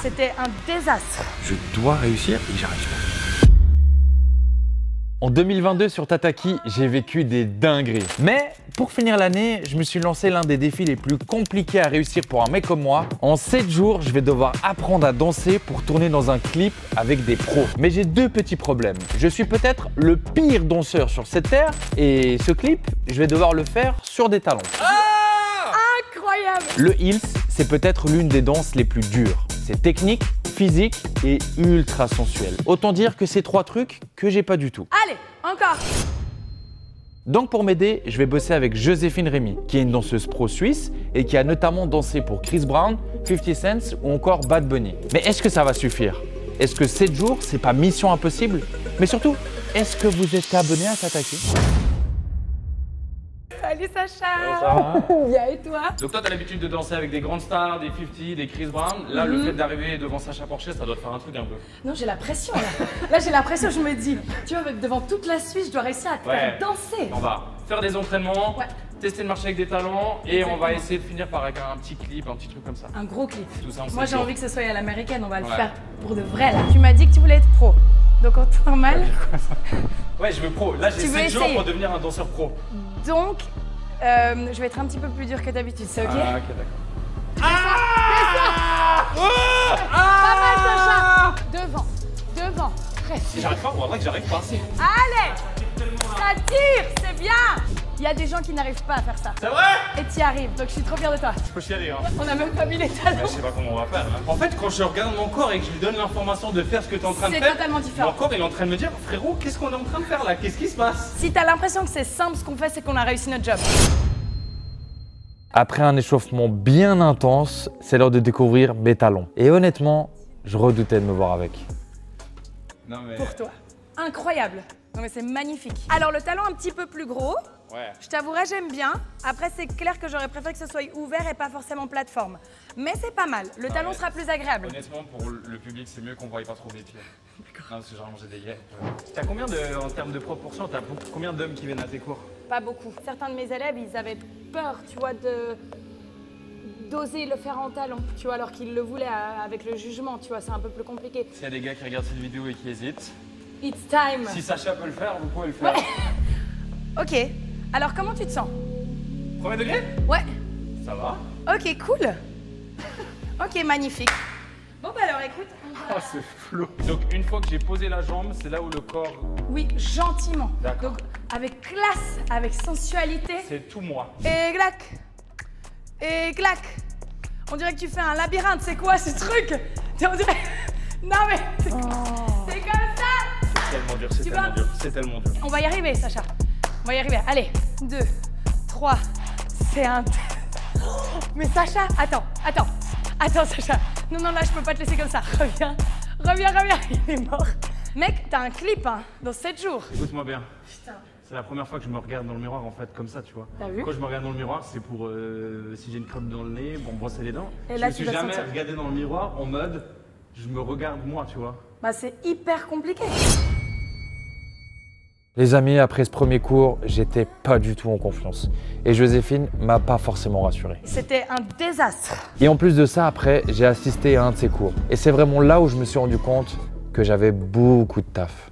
C'était un désastre. Je dois réussir et j'arrive pas. En 2022 sur Tataki, j'ai vécu des dingueries. Mais pour finir l'année, je me suis lancé l'un des défis les plus compliqués à réussir pour un mec comme moi. En 7 jours, je vais devoir apprendre à danser pour tourner dans un clip avec des pros. Mais j'ai deux petits problèmes. Je suis peut-être le pire danseur sur cette terre et ce clip, je vais devoir le faire sur des talons. Incroyable! Le heels, c'est peut-être l'une des danses les plus dures. C'est technique, physique et ultra sensuel. Autant dire que c'est trois trucs que j'ai pas du tout. Allez, encore! Donc pour m'aider, je vais bosser avec Joséphine Rémy, qui est une danseuse pro suisse et qui a notamment dansé pour Chris Brown, 50 Cent ou encore Bad Bunny. Mais est-ce que ça va suffire? Est-ce que 7 jours, c'est pas mission impossible? Mais surtout, est-ce que vous êtes abonné à Tataki? Salut Sacha! Ça va? Bien et toi? Donc toi, t'as l'habitude de danser avec des grandes stars, des 50, des Chris Brown. Là, le fait d'arriver devant Sacha Porcher, ça doit te faire un truc un peu. Non, j'ai la pression là. Là, j'ai la pression, je me dis, tu vois, devant toute la Suisse, je dois réussir à te faire danser. On va faire des entraînements, tester de marcher avec des talons et on va essayer de finir par avec un petit clip, un petit truc comme ça. Un gros clip. Tout ça, Moi, j'ai envie que ce soit à l'américaine, on va le faire pour de vrai là. Tu m'as dit que tu voulais être pro. Donc en temps normal. Ouais, je veux pro. Là, j'ai 7 jours pour devenir un danseur pro. Donc, je vais être un petit peu plus dur que d'habitude, c'est ok? Ah, ok, d'accord. Pas mal, Sacha! Devant, presque. Si j'arrive pas, on va voir que j'arrive pas. Allez! Ça tire, c'est bien! Il y a des gens qui n'arrivent pas à faire ça. C'est vrai? Et tu y arrives, donc je suis trop fière de toi. Je peux chialer, hein. On n'a même pas mis les talons. Mais je sais pas comment on va faire. Hein. En fait, quand je regarde mon corps et que je lui donne l'information de faire ce que tu es en train de faire, c'est totalement différent. Mon corps il est en train de me dire, frérot, qu'est-ce qu'on est en train de faire là? Qu'est-ce qui se passe? Si t'as l'impression que c'est simple, ce qu'on fait, c'est qu'on a réussi notre job. Après un échauffement bien intense, c'est l'heure de découvrir mes talons. Et honnêtement, je redoutais de me voir avec. Non mais... Pour toi. Incroyable. Non mais c'est magnifique. Alors le talon un petit peu plus gros. Ouais. Je t'avouerai, j'aime bien. Après, c'est clair que j'aurais préféré que ce soit ouvert et pas forcément plateforme. Mais c'est pas mal. Le talon sera plus agréable. Honnêtement, pour le public, c'est mieux qu'on ne voie pas trop mes pieds. D'accord. Non, parce que généralement, j'ai des gays. T'as combien en termes de proportion, t'as combien d'hommes qui viennent à tes cours? Pas beaucoup. Certains de mes élèves, ils avaient peur, tu vois, d'oser le faire en talon, tu vois, alors qu'ils le voulaient avec le jugement, tu vois, c'est un peu plus compliqué. S'il y a des gars qui regardent cette vidéo et qui hésitent, it's time. Si Sacha peut le faire, vous pouvez le faire. Ouais. Ok. Alors, comment tu te sens? Premier degré? Ouais. Ça va? Ok, cool. Ok, magnifique. Bon, bah alors, écoute. Oh, c'est flou. Donc, une fois que j'ai posé la jambe, c'est là où le corps... Oui, gentiment. D'accord. Donc, avec classe, avec sensualité. C'est tout moi. Et clac. Et clac. On dirait que tu fais un labyrinthe. C'est quoi ce truc? On dirait... Non, mais... C'est comme ça. C'est tellement dur, c'est tellement dur. C'est tellement dur. On va y arriver, Sacha. On va y arriver. Allez, 2, 3. C'est un... Mais Sacha, attends. Attends, Sacha. Non, là, je peux pas te laisser comme ça. Reviens. Il est mort. Mec, t'as un clip, hein, dans 7 jours. Écoute-moi bien. Putain. C'est la première fois que je me regarde dans le miroir, en fait, comme ça, tu vois. T'as vu? Quand je me regarde dans le miroir, c'est pour, si j'ai une crotte dans le nez, bon, brosser les dents. Et là, je me suis tu vas jamais sentir. regardé dans le miroir en mode, je me regarde moi, tu vois. Bah, c'est hyper compliqué. Les amis, après ce premier cours, j'étais pas du tout en confiance. Et Joséphine m'a pas forcément rassuré. C'était un désastre. Et en plus de ça, après, j'ai assisté à un de ses cours. Et c'est vraiment là où je me suis rendu compte que j'avais beaucoup de taf.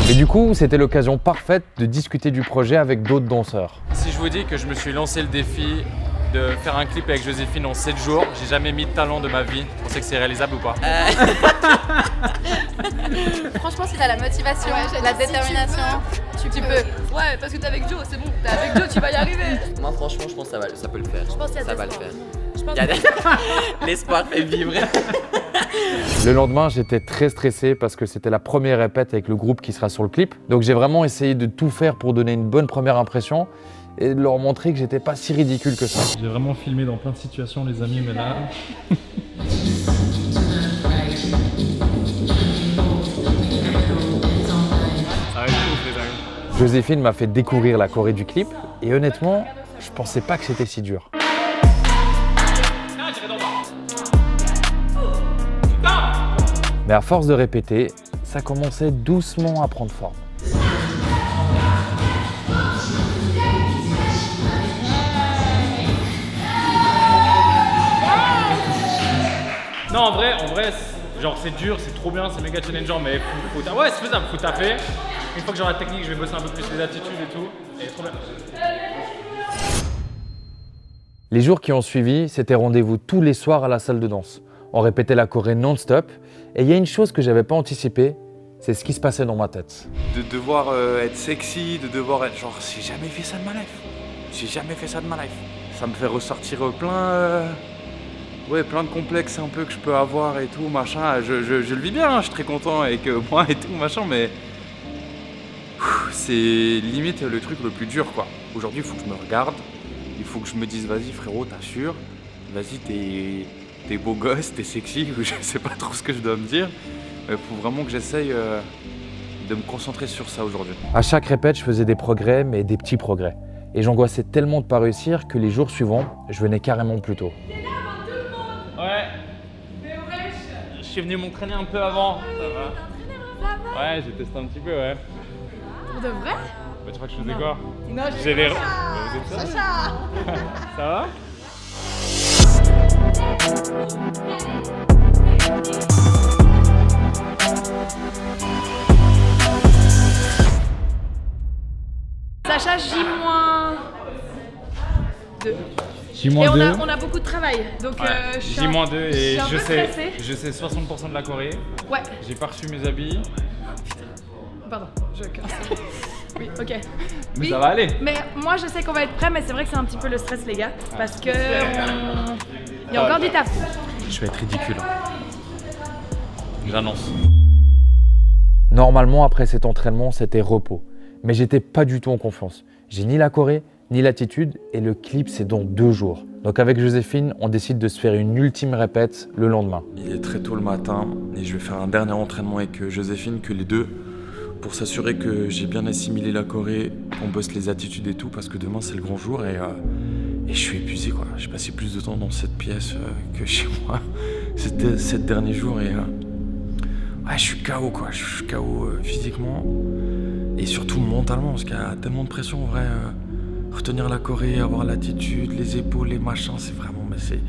Et du coup, c'était l'occasion parfaite de discuter du projet avec d'autres danseurs. Si je vous dis que je me suis lancé le défi de faire un clip avec Joséphine en 7 jours, j'ai jamais mis de talent de ma vie. Vous pensez que c'est réalisable ou pas? Franchement, si t'as la motivation, la détermination, tu peux. Ouais, parce que t'es avec Joe, c'est bon. T'es avec Joe, tu vas y arriver. Moi, franchement, je pense que ça peut le faire. Je pense qu'il y a ça de va le l'espoir. faire. Je pense L'espoir fait vivre. Le lendemain, j'étais très stressé parce que c'était la première répète avec le groupe qui sera sur le clip. Donc j'ai vraiment essayé de tout faire pour donner une bonne première impression et de leur montrer que j'étais pas si ridicule que ça. J'ai vraiment filmé dans plein de situations, les amis, mais là... Joséphine m'a fait découvrir la choré du clip et honnêtement, je pensais pas que c'était si dur. Mais à force de répéter, ça commençait doucement à prendre forme. Non, en vrai, genre c'est dur, c'est trop bien, c'est méga challengeant, mais ouais, c'est faisable, faut taffer. Une fois que j'aurai la technique, je vais bosser un peu plus les attitudes et tout, et trop bien. Les jours qui ont suivi, c'était rendez-vous tous les soirs à la salle de danse. On répétait la choré non-stop, et il y a une chose que j'avais pas anticipée, c'est ce qui se passait dans ma tête. De devoir être sexy, de devoir être genre, j'ai jamais fait ça de ma life. J'ai jamais fait ça de ma life. Ça me fait ressortir plein de complexes un peu que je peux avoir et tout, machin. Je le vis bien, hein, je suis très content avec moi et tout, machin, mais c'est limite le truc le plus dur, quoi. Aujourd'hui, il faut que je me regarde, il faut que je me dise, vas-y frérot, t'assures, vas-y, t'es beau gosse, t'es sexy, ou je sais pas trop ce que je dois me dire. Il faut vraiment que j'essaye de me concentrer sur ça aujourd'hui. À chaque répète, je faisais des progrès, mais des petits progrès. Et j'angoissais tellement de pas réussir que les jours suivants, je venais carrément plus tôt. Ouais. Je suis venu m'entraîner un peu avant. Ça va. Ouais, j'ai testé un petit peu, ouais. Pour de vrai? Bah, tu crois que je faisais quoi? Non, j'ai les... Sacha. Ça va? Sacha, J-2. J-2. Et on a beaucoup de travail, donc ouais. je suis J-2 et je sais 60% de la choré. Ouais. J'ai pas reçu mes habits. Pardon, je casse. Oui, ok. Mais oui, ça va aller. Mais moi je sais qu'on va être prêt, mais c'est vrai que c'est un petit peu le stress les gars, parce que il y a encore du taf. Je vais être ridicule. J'annonce. Normalement, après cet entraînement, c'était repos. Mais j'étais pas du tout en confiance. J'ai ni la choré, ni l'attitude, et le clip c'est dans 2 jours. Donc avec Joséphine, on décide de se faire une ultime répète le lendemain. Il est très tôt le matin et je vais faire un dernier entraînement avec Joséphine, que les deux, pour s'assurer que j'ai bien assimilé la choré, qu'on bosse les attitudes et tout, parce que demain c'est le grand jour et je suis épuisé, quoi. J'ai passé plus de temps dans cette pièce que chez moi ces derniers jours et ouais, je suis KO, quoi. Je suis KO physiquement et surtout mentalement, parce qu'il y a tellement de pression en vrai. Retenir la choré, avoir l'attitude, les épaules, les machins, c'est vraiment, mais c'est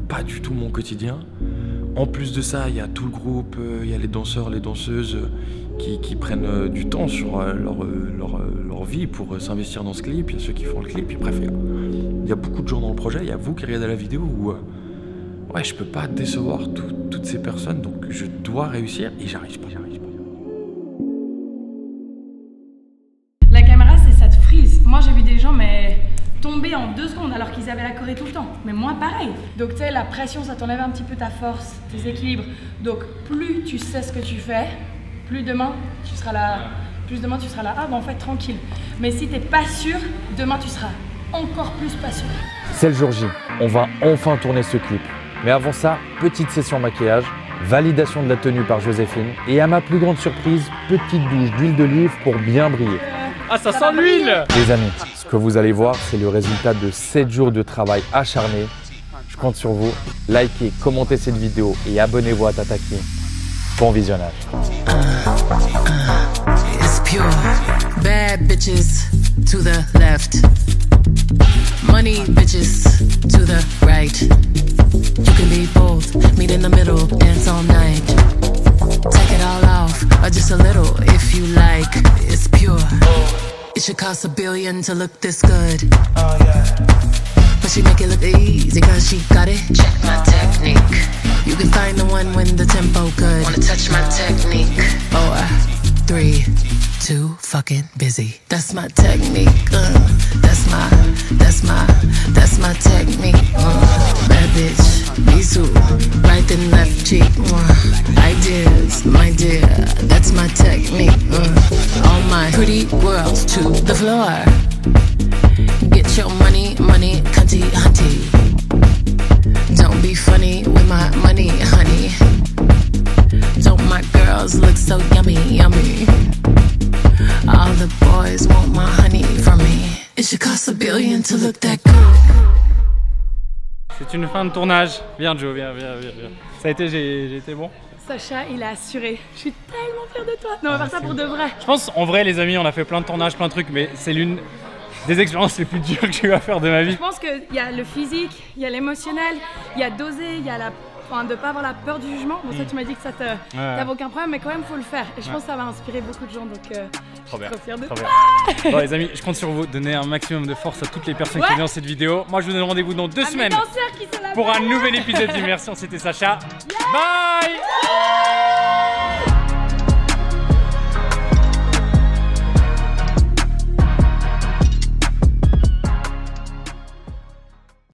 pas du tout mon quotidien. En plus de ça, il y a tout le groupe, il y a les danseurs, les danseuses qui prennent du temps sur leur vie pour s'investir dans ce clip. Il y a ceux qui font le clip, et bref, il y a beaucoup de gens dans le projet. Il y a vous qui regardez la vidéo où ouais, je peux pas décevoir toutes ces personnes, donc je dois réussir et j'arrive pas. La caméra, ça te frise. Moi j'ai vu des gens mais tomber en 2 secondes alors qu'ils avaient la choré tout le temps. Mais moi pareil. Donc tu sais, la pression ça t'enlève un petit peu ta force, tes équilibres. Donc plus tu sais ce que tu fais, plus demain tu seras là. Ah bah en fait tranquille. Mais si t'es pas sûr, demain tu seras encore plus pas sûr. C'est le jour J, on va enfin tourner ce clip. Mais avant ça, petite session maquillage, validation de la tenue par Joséphine et à ma plus grande surprise, petite douche d'huile d'olive pour bien briller. Ah, ça sent l'huile! Les amis, ce que vous allez voir, c'est le résultat de 7 jours de travail acharné. Je compte sur vous. Likez, commentez cette vidéo et abonnez-vous à Tataki. Bon visionnage. It's pure. Bad bitches to the left. Money bitches to the right. You can be both, meet in the middle, dance all night. Take it all off, or just a little if you like. It's pure. It should cost $1 billion to look this good. But she make it look easy cause she got it. Check my technique. You can find the one when the tempo good. Wanna touch my technique? 4, 3, 2, fucking busy. That's my technique. That's my technique. Bad bitch, me too. Right and left cheek. Ideas, my dear. That's my technique. All my pretty girls to the floor. Get your money, cunty, hunty. Don't be funny with my money, honey. Don't my girls look so yummy, yummy. All the boys want my honey from me. It should cost $1 billion to look that good. C'est une fin de tournage. Viens Joe, viens. Ça a été, j'ai été bon. Sacha, il a assuré. Je suis tellement fière de toi. Non, on va faire ça pour de vrai. Je pense, en vrai, les amis, on a fait plein de tournages, plein de trucs, mais c'est l'une des expériences les plus dures que j'ai eu à faire de ma vie. Je pense qu'il y a le physique, il y a l'émotionnel, il y a doser, il y a la enfin, de pas avoir la peur du jugement. Bon, ça, tu m'as dit que ça t'avait aucun problème, mais quand même, faut le faire. Et je pense que ça va inspirer beaucoup de gens, donc Trop bien. trop fière de Trop toi. bien. Bon les amis, je compte sur vous, donner un maximum de force à toutes les personnes qui ont vu cette vidéo. Moi je vous donne rendez-vous dans 2 semaines Mes danseurs qui sont là-bas. pour un nouvel épisode d'Immersion. C'était Sacha. Bye.